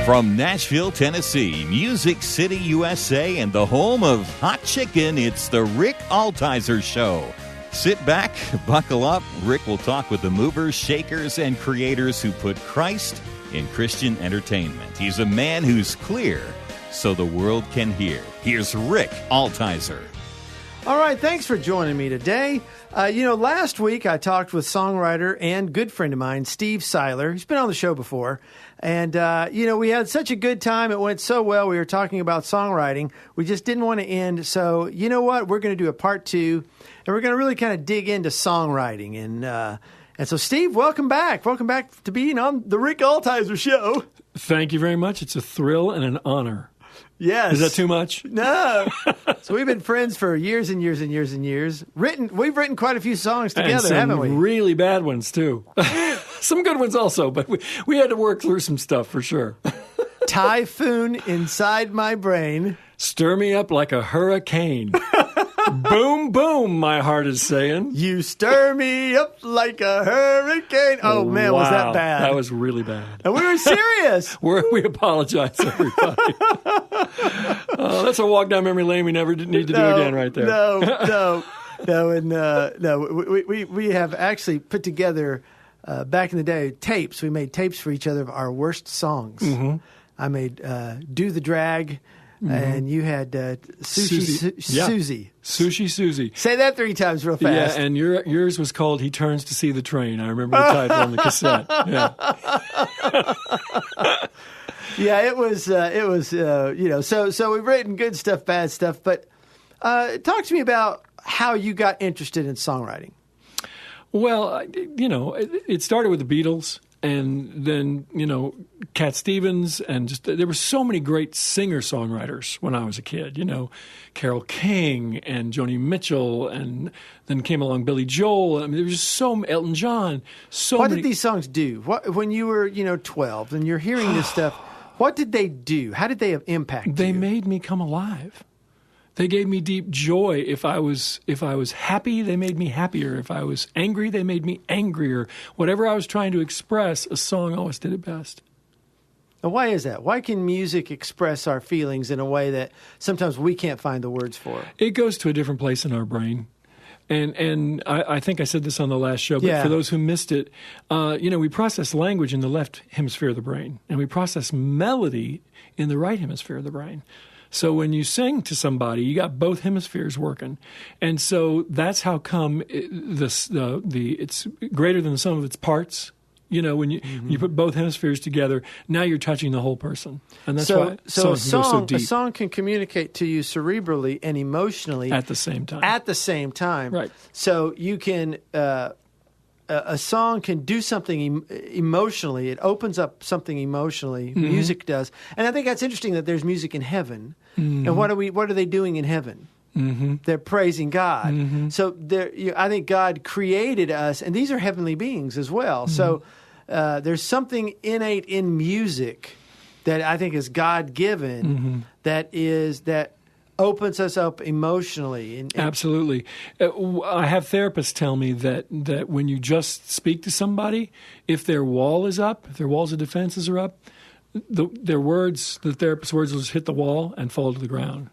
From Nashville, Tennessee, Music City, USA, and the home of hot chicken, it's the Rick Altizer Show. Sit back, buckle up. Rick will talk with the movers, shakers, and creators who put Christ in Christian entertainment. He's a man who's clear so the world can hear. Here's Rick Altizer. All right, thanks for joining me today. Last week I talked with songwriter and good friend of mine, Steve Siler. He's been on the show before. And, we had such a good time. It went so well. We were talking about songwriting. We just didn't want to end. So, you know what? We're going to do a part two, and we're going to really kind of dig into songwriting. And so, Steve, welcome back. Welcome back to being on the Rick Altizer Show. Thank you very much. It's a thrill and an honor. Yes. Is that too much? No. So we've been friends for years and years and years and years. We've written quite a few songs together, haven't we? Really bad ones, too. Some good ones also, but we had to work through some stuff for sure. Typhoon inside my brain. Stir me up like a hurricane. Boom, boom, my heart is saying. You stir me up like a hurricane. Oh, man, wow, was that bad? That was really bad. And we were serious. We apologize, everybody. That's a walk down memory lane we never need to do again right there. No. We have actually put together, back in the day, tapes. We made tapes for each other of our worst songs. Mm-hmm. I made Do the Drag. Mm-hmm. And you had Susie. Sushi Susie. Say that 3 times real fast. Yeah, and yours was called He Turns to See the Train. I remember the title on the cassette. Yeah. Yeah, it was, so we've written good stuff, bad stuff. But talk to me about how you got interested in songwriting. Well, it started with the Beatles. And then, Cat Stevens, and there were so many great singer-songwriters when I was a kid. Carole King and Joni Mitchell, and then came along Billy Joel. I mean, there was just Elton John. What did these songs do? When you were, 12, and you're hearing this stuff, what did they do? How did they impact you? They made me come alive. They gave me deep joy. If I was happy, they made me happier. If I was angry, they made me angrier. Whatever I was trying to express, a song always did it best. Now, why is that? Why can music express our feelings in a way that sometimes we can't find the words for? It goes to a different place in our brain. And I think I said this on the last show, but for those who missed it, we process language in the left hemisphere of the brain, and we process melody in the right hemisphere of the brain. So when you sing to somebody, you got both hemispheres working, and so that's how come it's greater than the sum of its parts. When you put both hemispheres together, now you're touching the whole person, and that's why songs go so deep. A song can communicate to you cerebrally and emotionally at the same time. Right. So you can. A song can do something emotionally. It opens up something emotionally. Mm-hmm. Music does, and I think that's interesting that there's music in heaven. Mm-hmm. And what are they doing in heaven? Mm-hmm. They're praising God. Mm-hmm. So I think God created us, and these are heavenly beings as well. Mm-hmm. So there's something innate in music that I think is God given. Mm-hmm. that opens us up emotionally. Absolutely. I have therapists tell me that when you just speak to somebody, if their wall is up, if their walls of defenses are up, the therapist's words will just hit the wall and fall to the ground.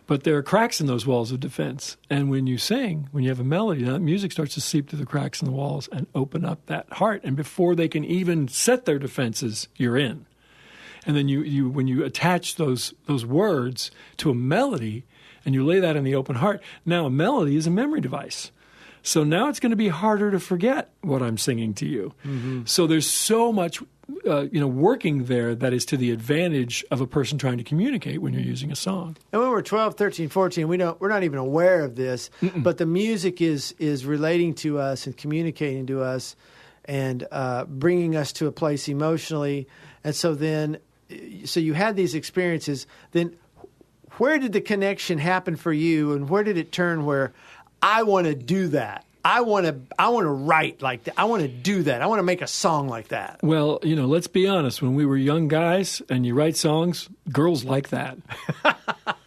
But there are cracks in those walls of defense. And when you sing, when you have a melody, that music starts to seep through the cracks in the walls and open up that heart. And before they can even set their defenses, you're in. And then you when you attach those words to a melody and you lay that in the open heart, now a melody is a memory device. So now it's going to be harder to forget what I'm singing to you. Mm-hmm. So there's so much working there that is to the advantage of a person trying to communicate when you're using a song. And when we're 12, 13, 14, we're not even aware of this, but the music is relating to us and communicating to us and bringing us to a place emotionally. And so you had these experiences. Then where did the connection happen for you, and where did it turn where I want to do that? I want to write like that. I want to do that. I want to make a song like that. Well, let's be honest. When we were young guys and you write songs, girls like that.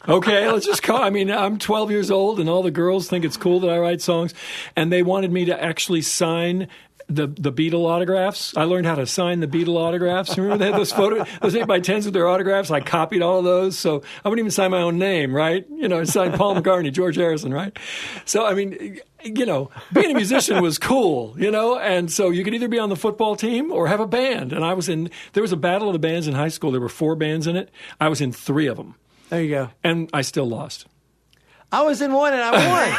Okay, let's just call. I'm 12 years old and all the girls think it's cool that I write songs, and they wanted me to actually sign the Beatle autographs. I learned how to sign the Beatle autographs. Remember they had those 8x10s with their autographs? I copied all of those. So I wouldn't even sign my own name, right? I signed Paul McCartney, George Harrison, right? So, I mean, being a musician was cool, and so you could either be on the football team or have a band. And there was a battle of the bands in high school. There were 4 bands in it. I was in 3 of them. There you go. And I still lost. I was in one and I won.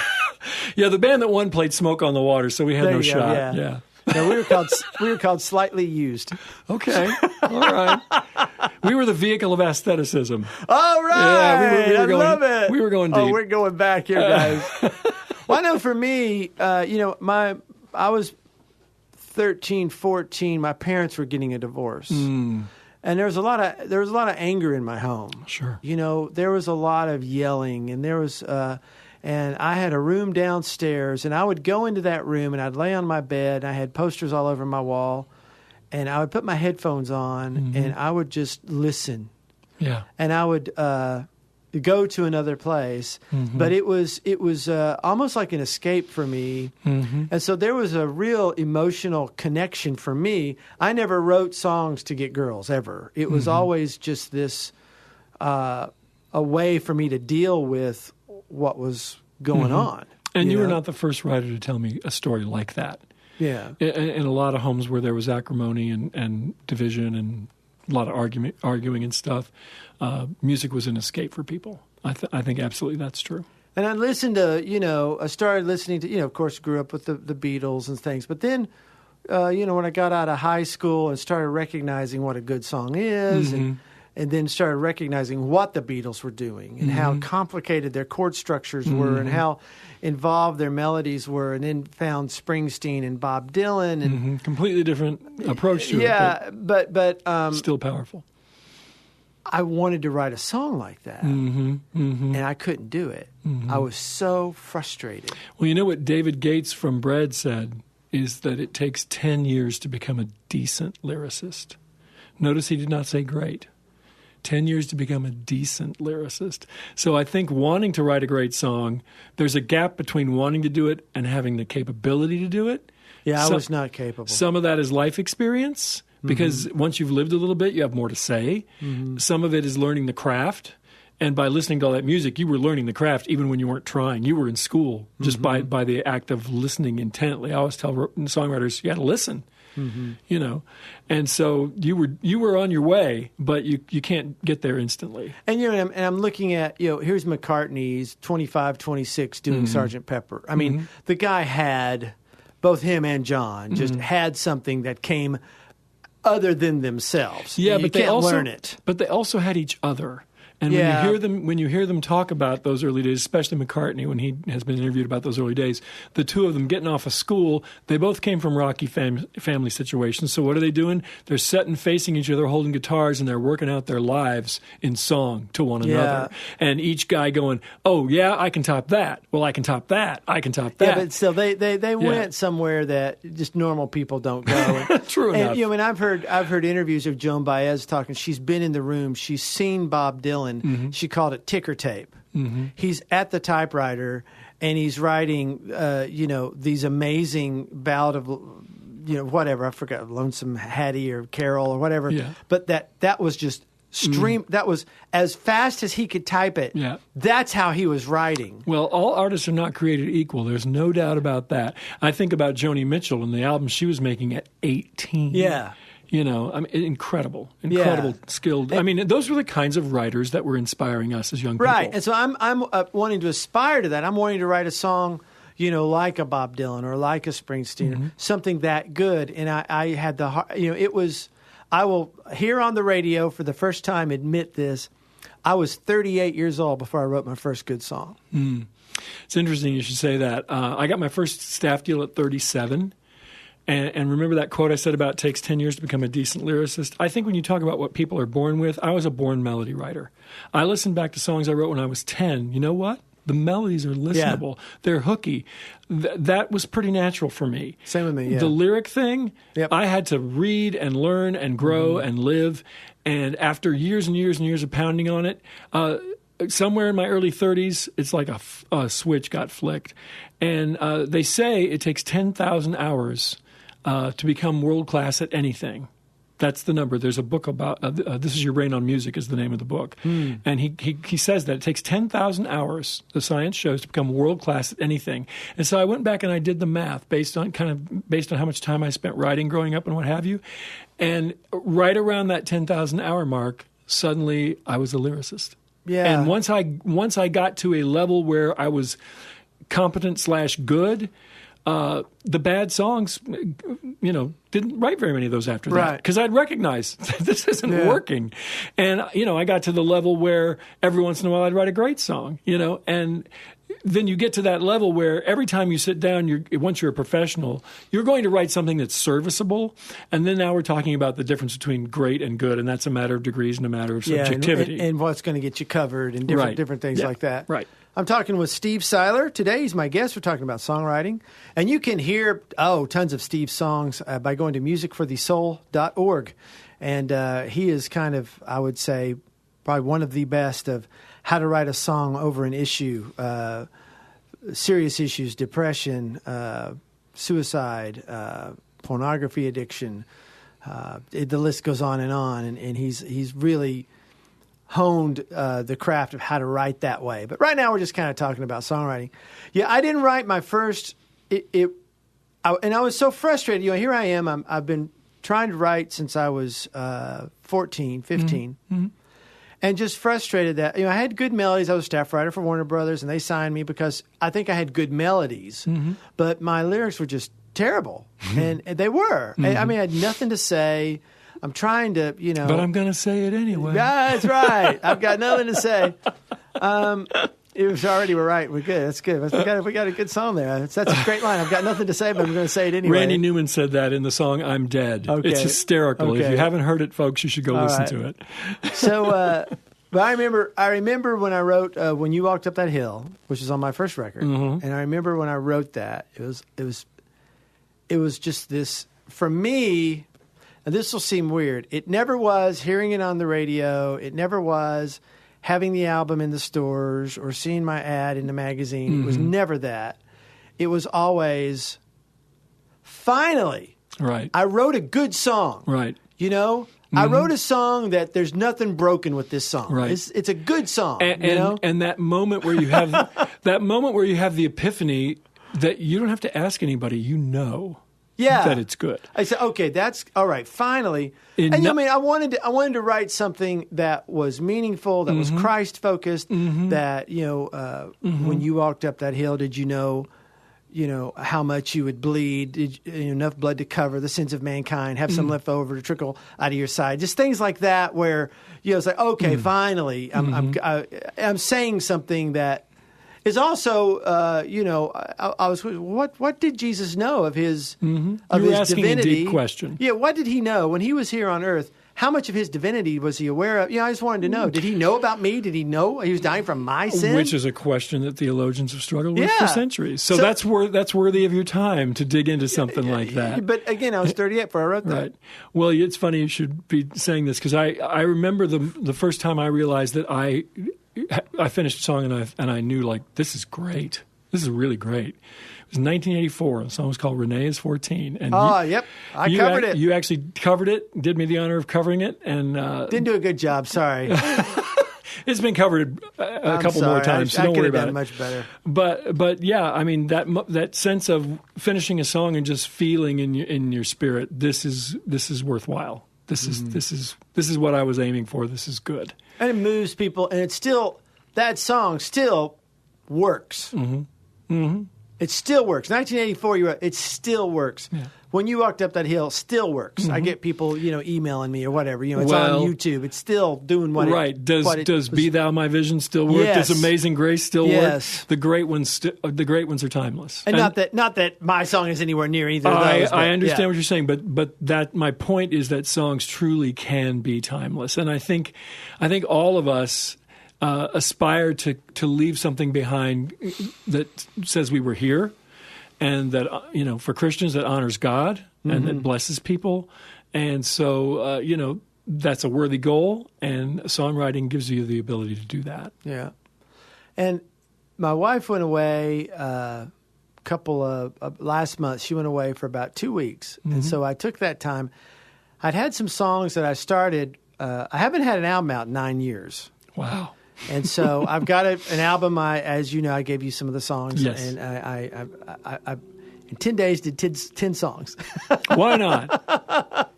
Yeah, the band that won played Smoke on the Water, so we had no shot. Yeah. No, we were called Slightly Used. Okay, all right. We were the vehicle of aestheticism. All right, yeah, I love it. We were going deep. Oh, we're going back here, guys. Well, I know for me, I was 13, 14. My parents were getting a divorce, and there was a lot of anger in my home. Sure, there was a lot of yelling, and there was. And I had a room downstairs, and I would go into that room, and I'd lay on my bed, and I had posters all over my wall, and I would put my headphones on, and I would just listen. Yeah. And I would go to another place, but it was almost like an escape for me. And so there was a real emotional connection for me. I never wrote songs to get girls, ever. It was always just this a way for me to deal with what was going on. And you were not the first writer to tell me a story like that. Yeah. In a lot of homes where there was acrimony and division and a lot of arguing and stuff, music was an escape for people. I think absolutely that's true. And I listened to, I started listening to, of course, grew up with the Beatles and things. But then, when I got out of high school and started recognizing what a good song is and then started recognizing what the Beatles were doing and how complicated their chord structures were and how involved their melodies were, and then found Springsteen and Bob Dylan. And completely different approach to it. Yeah, but still powerful. I wanted to write a song like that, and I couldn't do it. I was so frustrated. Well, you know what David Gates from Bread said is that it takes 10 years to become a decent lyricist. Notice he did not say great. 10 years to become a decent lyricist. So I think wanting to write a great song, there's a gap between wanting to do it and having the capability to do it. Yeah, I was not capable. Some of that is life experience, because once you've lived a little bit, you have more to say. Some of it is learning the craft. And by listening to all that music, you were learning the craft even when you weren't trying. You were in school just by the act of listening intently. I always tell songwriters, you got to listen. And so you were on your way, but you can't get there instantly. And I'm looking at, here's McCartney's 25, 26 doing Sgt. Pepper. I mean, the guy had, both him and John, just had something that came other than themselves. Yeah, but they can't also learn it. But they also had each other. And when you hear them talk about those early days, especially McCartney, when he has been interviewed about those early days, the two of them getting off of school, they both came from rocky family situations. So what are they doing? They're sitting facing each other, holding guitars, and they're working out their lives in song to one another. And each guy going, "Oh yeah, I can top that. Well, I can top that. I can top that." Yeah, but still, they went somewhere that just normal people don't go. True enough. And I've heard interviews of Joan Baez talking. She's been in the room. She's seen Bob Dylan. She called it ticker tape. He's at the typewriter and he's writing, these amazing ballad of, whatever, I forgot, Lonesome Hattie or Carol or whatever. Yeah. But that was just that was as fast as he could type it. Yeah. That's how he was writing. Well, all artists are not created equal. There's no doubt about that. I think about Joni Mitchell and the album she was making at 18. Yeah. Incredible skilled. Those were the kinds of writers that were inspiring us as young people. Right, and so I'm wanting to aspire to that. I'm wanting to write a song, like a Bob Dylan or like a Springsteen, something that good. And I had the heart. It was. I will here on the radio for the first time admit this. I was 38 years old before I wrote my first good song. It's interesting you should say that. I got my first staff deal at 37. And remember that quote I said about it takes 10 years to become a decent lyricist? I think when you talk about what people are born with, I was a born melody writer. I listened back to songs I wrote when I was 10. You know what? The melodies are listenable. Yeah. They're hooky. That was pretty natural for me. Same with me, yeah. The lyric thing, I had to read and learn and grow and live. And after years and years and years of pounding on it, somewhere in my early 30s, it's like a switch got flicked. And they say it takes 10,000 hours to become world-class at anything. That's the number. There's a book about This Is Your Brain on Music is the name of the book. And he says that it takes 10,000 hours, the science shows, to become world-class at anything. And so I went back and I did the math based on how much time I spent writing growing up and what have you. And right around that 10,000 hour mark, suddenly I was a lyricist. Yeah. And once I got to a level where I was competent/good, the bad songs, didn't write very many of those after that. Because I'd recognized this isn't working. And, I got to the level where every once in a while I'd write a great song, and then you get to that level where every time you sit down, once you're a professional, you're going to write something that's serviceable. And then now we're talking about the difference between great and good, and that's a matter of degrees and a matter of subjectivity. And what's going to get you covered and different things like that. Right. I'm talking with Steve Siler. Today he's my guest. We're talking about songwriting. And you can hear, tons of Steve's songs by going to musicforthesoul.org. And he is kind of, I would say, probably one of the best of how to write a song over an issue, serious issues, depression, suicide, pornography addiction. The list goes on. And he's really honed the craft of how to write that way. But right now we're just kind of talking about songwriting. Yeah, I didn't write my first. And I was so frustrated. Here I am. I've been trying to write since I was 14, 15. Mm-hmm. And just frustrated that, I had good melodies. I was a staff writer for Warner Brothers, and they signed me because I think I had good melodies. Mm-hmm. But my lyrics were just terrible. And they were. Mm-hmm. I had nothing to say. I'm trying to, But I'm going to say it anyway. That's right. I've got nothing to say. It was already, we're right. We're good. That's good. We got a good song there. That's a great line. I've got nothing to say, but I'm going to say it anyway. Randy Newman said that in the song "I'm Dead." Okay. It's hysterical. Okay. If you haven't heard it, folks, you should go listen to it. So, but I remember when I wrote "When You Walked Up That Hill," which is on my first record, and I remember when I wrote that, it was just this for me. And this will seem weird. It never was hearing it on the radio. It never was having the album in the stores or seeing my ad in the magazine. Mm-hmm. It was never that. It was always, finally, I wrote a good song. Right. Mm-hmm. I wrote a song that there's nothing broken with this song. Right. It's a good song. And that moment where you have the epiphany that you don't have to ask anybody, that it's good. I said, okay, that's all right. Finally, I wanted to write something that was meaningful, that was Christ focused. Mm-hmm. That when you walked up that hill, did you know how much you would bleed? Did enough blood to cover the sins of mankind? Have some left over to trickle out of your side? Just things like that, where it's like, okay, finally, I'm saying something that. Is also, I was. What did Jesus know of his of his asking divinity? A deep question. Yeah, what did he know when he was here on earth? How much of his divinity was he aware of? I just wanted to know. Did he know about me? Did he know he was dying from my sin? Which is a question that theologians have struggled with for centuries. So that's worthy of your time to dig into something like that. But again, I was 38 before I wrote that. Right. Well, it's funny you should be saying this because I remember the first time I realized that I finished a song and I knew, like, this is great. This is really great. It was 1984. The song was called Renee is 14. And yep. I covered it. You actually covered it, did me the honor of covering it. And didn't do a good job. Sorry. It's been covered a couple more times, so don't worry about it. I could have done much better. But yeah, that sense of finishing a song and just feeling in your spirit, this is worthwhile. This is what I was aiming for. This is good. And it moves people, and that song still works. Mm-hmm. Mm-hmm. It still works. 1984, it still works. Yeah. When You Walked Up That Hill, still works. Mm-hmm. I get people, emailing me or whatever. It's on YouTube. It's still doing what right. Does Be Thou My Vision still work? Yes. Does Amazing Grace still yes. work? The great ones are timeless. And not that my song is anywhere near either of those. I understand what you're saying, but that my point is that songs truly can be timeless, and I think all of us aspire to leave something behind that says we were here. And that, for Christians, that honors God and that blesses people. And so, that's a worthy goal. And songwriting gives you the ability to do that. Yeah. And my wife went away a couple of last month, she went away for about 2 weeks. Mm-hmm. And so I took that time. I'd had some songs that I started. I haven't had an album out in 9 years. Wow. And so I've got an album. As you know, I gave you some of the songs. Yes. And I in 10 days did 10 songs. Why not?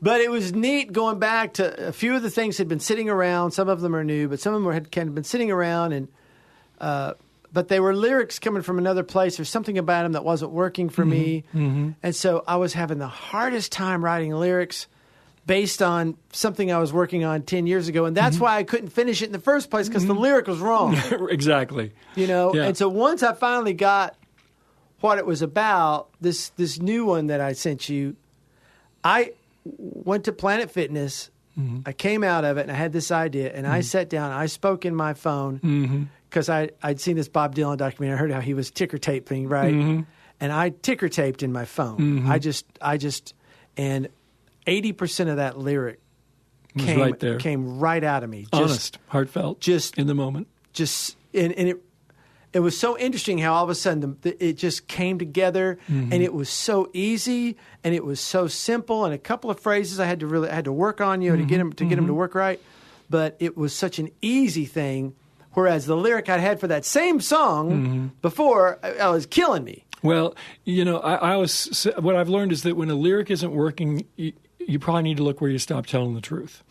But it was neat going back to a few of the things had been sitting around. Some of them are new, but some of them had kind of been sitting around. And but they were lyrics coming from another place. There's something about them that wasn't working for me. Mm-hmm. And so I was having the hardest time writing lyrics based on something I was working on 10 years ago. And that's why I couldn't finish it in the first place, because the lyric was wrong. Exactly. You know? Yeah. And so once I finally got what it was about, this new one that I sent you, I went to Planet Fitness. I came out of it and I had this idea, and I sat down, I spoke in my phone because I'd seen this Bob Dylan documentary. I heard how he was ticker taping, right? And I ticker taped in my phone. I just, and 80% of that lyric came right out of me. Honest, heartfelt, just in the moment. And it was so interesting how all of a sudden it just came together, and it was so easy, and it was so simple, and a couple of phrases I had to work on, to get them to work right. But it was such an easy thing, whereas the lyric I had for that same song before, I was killing me. Well, what I've learned is that when a lyric isn't working, you probably need to look where you stop telling the truth.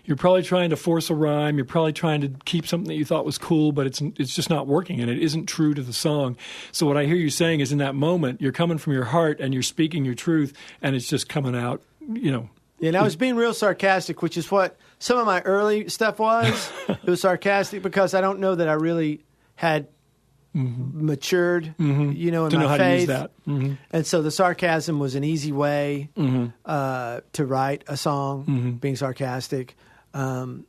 You're probably trying to force a rhyme. You're probably trying to keep something that you thought was cool, but it's just not working, and it isn't true to the song. So what I hear you saying is, in that moment, you're coming from your heart and you're speaking your truth, and it's just coming out, Yeah, and I was being real sarcastic, which is what some of my early stuff was. It was sarcastic because I don't know that I really had matured, in to my know how faith. to use that. And so the sarcasm was an easy way to write a song, being sarcastic. And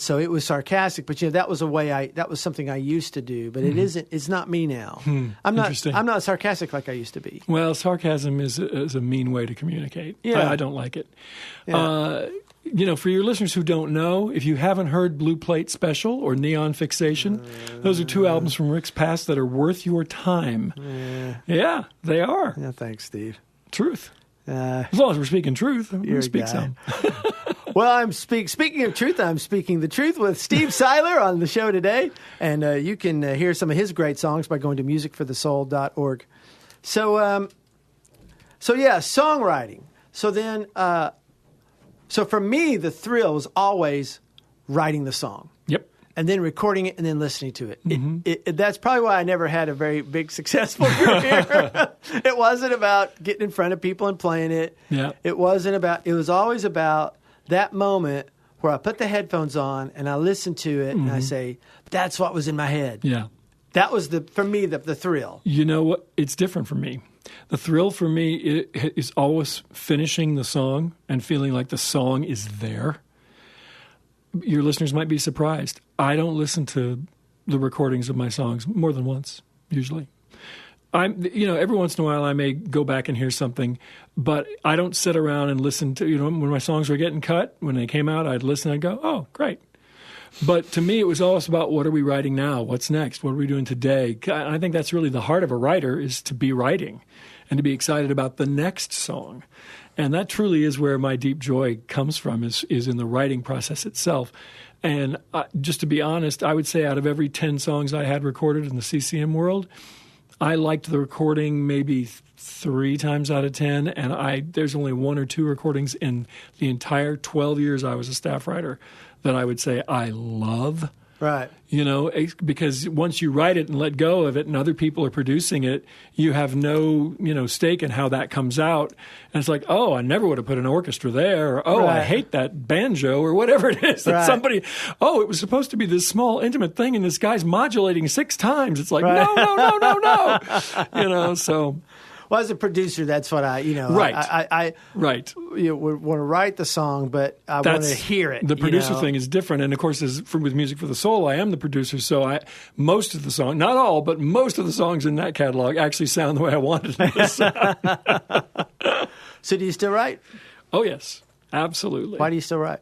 so it was sarcastic, but that was that was something I used to do, but it's not me now. I'm not sarcastic like I used to be. Well, sarcasm is a mean way to communicate. Yeah. I don't like it. Yeah. For your listeners who don't know, if you haven't heard Blue Plate Special or Neon Fixation, those are two albums from Rick's past that are worth your time. Yeah, they are. Yeah, thanks, Steve. Truth. As long as we're speaking truth, we'll speak some. Well, speaking of truth, I'm speaking the truth with Steve Siler on the show today. And you can hear some of his great songs by going to musicforthesoul.org. So songwriting. So then... So for me, the thrill was always writing the song. Yep. And then recording it and then listening to it. That's probably why I never had a very big, successful career. It wasn't about getting in front of people and playing it. Yeah. It was always about that moment where I put the headphones on and I listen to it and I say, that's what was in my head. Yeah. That was, for me, the thrill. You know what? It's different for me. The thrill for me is always finishing the song and feeling like the song is there. Your listeners might be surprised. I don't listen to the recordings of my songs more than once, usually. Every once in a while I may go back and hear something, but I don't sit around and listen to, when my songs were getting cut, when they came out, I'd listen and I'd go, oh, great. But to me, it was always about what are we writing now? What's next? What are we doing today? I think that's really the heart of a writer, is to be writing and to be excited about the next song. And that truly is where my deep joy comes from, is in the writing process itself. And just to be honest, I would say out of every 10 songs I had recorded in the CCM world, I liked the recording maybe 3 times out of 10, and there's only 1 or 2 recordings in the entire 12 years I was a staff writer that I would say I love. Right. Because once you write it and let go of it and other people are producing it, you have no, stake in how that comes out. And it's like, oh, I never would have put an orchestra there. Or, oh, right. I hate that banjo, or whatever it is. That somebody, it was supposed to be this small, intimate thing, and this guy's modulating 6 times. It's like, right. no. So... Well, as a producer, that's what I right. I right. Want to write the song, but I want to hear it. The producer thing is different, and of course, with Music for the Soul, I am the producer. So most of the songs, not all, but most of the songs in that catalog actually sound the way I wanted them to sound. So, do you still write? Oh yes, absolutely. Why do you still write?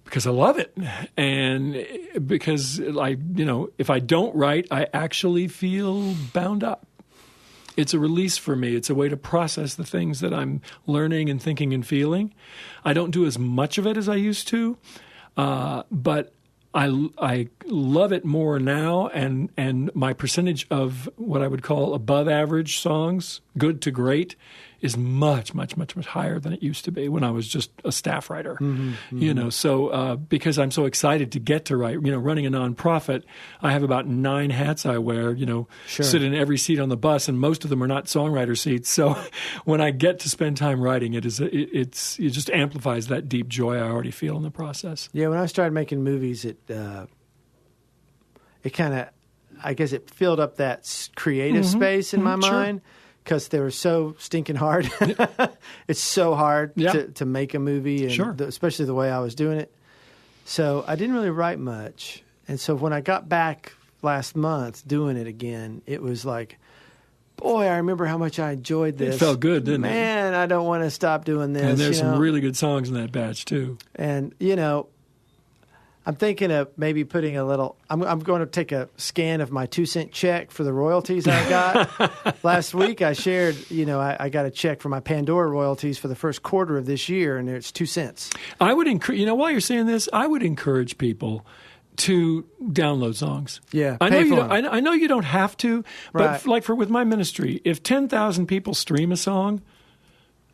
Because I love it, and because if I don't write, I actually feel bound up. It's a release for me. It's a way to process the things that I'm learning and thinking and feeling. I don't do as much of it as I used to, but I love it more now, and my percentage of what I would call above average songs, good to great, is much, much, much, much higher than it used to be when I was just a staff writer. So because I'm so excited to get to write, running a nonprofit, I have about 9 hats I wear, sit in every seat on the bus, and most of them are not songwriter seats. So when I get to spend time writing, it just amplifies that deep joy I already feel in the process. Yeah, when I started making movies, it kind of, I guess it filled up that creative space in my mind. Because they were so stinking hard. It's so hard to make a movie, and especially the way I was doing it. So I didn't really write much. And so when I got back last month doing it again, it was like, boy, I remember how much I enjoyed this. It felt good, didn't it? Man, I don't want to stop doing this. And there's some really good songs in that batch, too. And, I'm thinking of maybe putting a little. I'm going to take a scan of my 2-cent check for the royalties I got. Last week I shared. I got a check for my Pandora royalties for the first quarter of this year, and it's 2 cents. I would encourage. While you're saying this, I would encourage people to download songs. Yeah, I know you don't have to, but right. With my ministry, if 10,000 people stream a song,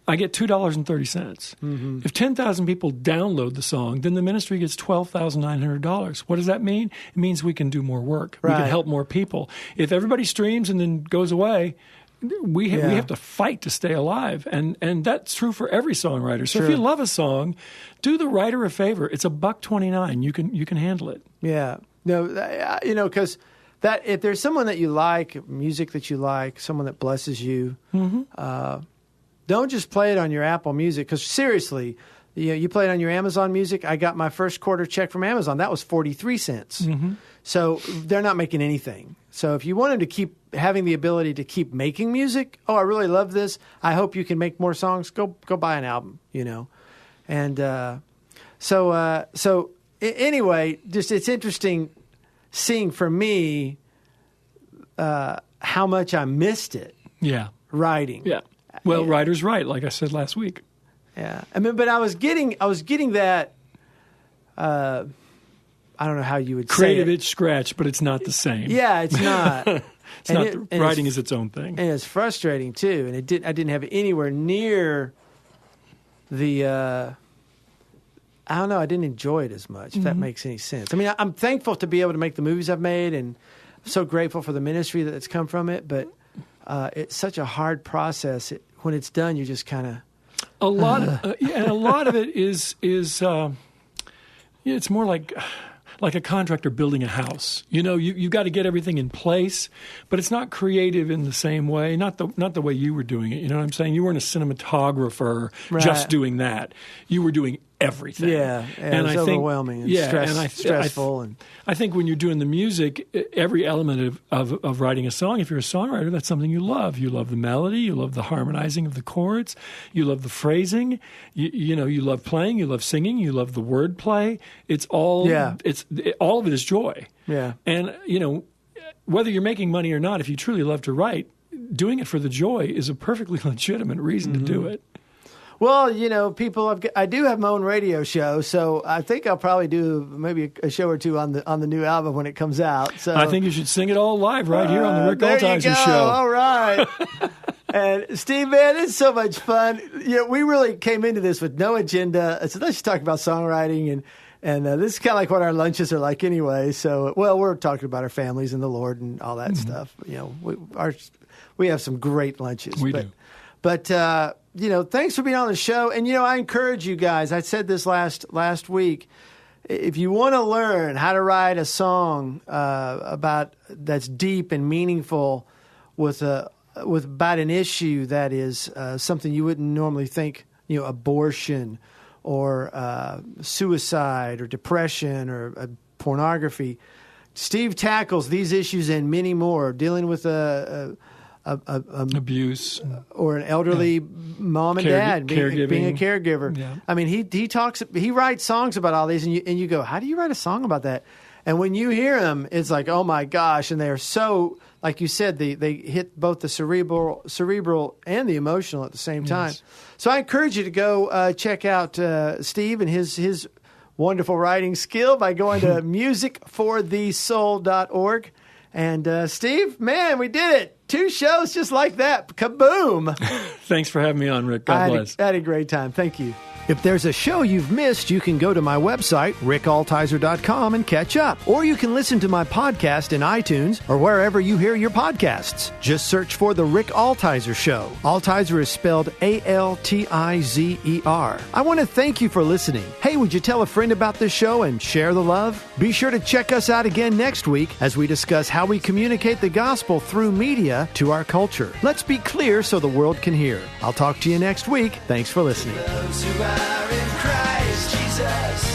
I get $2.30. If 10,000 people download the song, then the ministry gets $12,900. What does that mean? It means we can do more work. Right. We can help more people. If everybody streams and then goes away, we have to fight to stay alive, and that's true for every songwriter. So if you love a song, do the writer a favor. It's $1.29. You can handle it. Yeah, no, because that if there's someone that you like, music that you like, someone that blesses you. Don't just play it on your Apple Music, because seriously, you play it on your Amazon Music. I got my first quarter check from Amazon. That was 43 cents. So they're not making anything. So if you wanted to keep having the ability to keep making music, I really love this. I hope you can make more songs. Go buy an album, And so anyway, just it's interesting seeing for me how much I missed it. Yeah, writing. Yeah. Well, writers write, like I said last week. Yeah, but I was getting that. I don't know how you would creative say itch scratch, but it's not the same. Yeah, it's not. Writing is its own thing, and it's frustrating too. And I didn't have it anywhere near the. I don't know. I didn't enjoy it as much. If that makes any sense. I mean, I'm thankful to be able to make the movies I've made, and I'm so grateful for the ministry that's come from it. But it's such a hard process. When it's done, you just kind of a lot of it is it's more like a contractor building a house. You got to get everything in place, but it's not creative in the same way. Not the way you were doing it. You know what I'm saying? You weren't a cinematographer just doing that. You were doing everything. Yeah, and it's overwhelming and stressful. I think when you're doing the music, every element of writing a song, if you're a songwriter, that's something you love. You love the melody, you love the harmonizing of the chords, you love the phrasing, you love playing, you love singing, you love the wordplay. It's all all of it is joy. Yeah. And whether you're making money or not, if you truly love to write, doing it for the joy is a perfectly legitimate reason to do it. Well, people, I do have my own radio show, so I think I'll probably do maybe a show or two on the new album when it comes out. So I think you should sing it all live right here on the Rick Altizer Show. All right. And Steve, man, it's so much fun. We really came into this with no agenda. So let's just talk about songwriting, and this is kind of like what our lunches are like anyway. So, we're talking about our families and the Lord and all that stuff. We have some great lunches. We do. But thanks for being on the show. And, I encourage you guys. I said this last week. If you want to learn how to write a song about that's deep and meaningful with about an issue that is something you wouldn't normally think, abortion or suicide or depression or pornography, Steve tackles these issues and many more, dealing with abuse or an elderly mom and dad being a caregiver. Yeah. I mean, he writes songs about all these, and you go, how do you write a song about that? And when you hear them, it's like, oh my gosh, and they're so, like you said, they hit both the cerebral and the emotional at the same time. Yes. So I encourage you to go check out Steve and his wonderful writing skill by going to musicforthesoul.org. And Steve, man, we did it. 2 shows just like that. Kaboom. Thanks for having me on, Rick. God bless. I had a great time. Thank you. If there's a show you've missed, you can go to my website, rickaltizer.com, and catch up. Or you can listen to my podcast in iTunes or wherever you hear your podcasts. Just search for The Rick Altizer Show. Altizer is spelled Altizer. I want to thank you for listening. Hey, would you tell a friend about this show and share the love? Be sure to check us out again next week as we discuss how we communicate the gospel through media to our culture. Let's be clear so the world can hear. I'll talk to you next week. Thanks for listening. Those who are in Christ Jesus.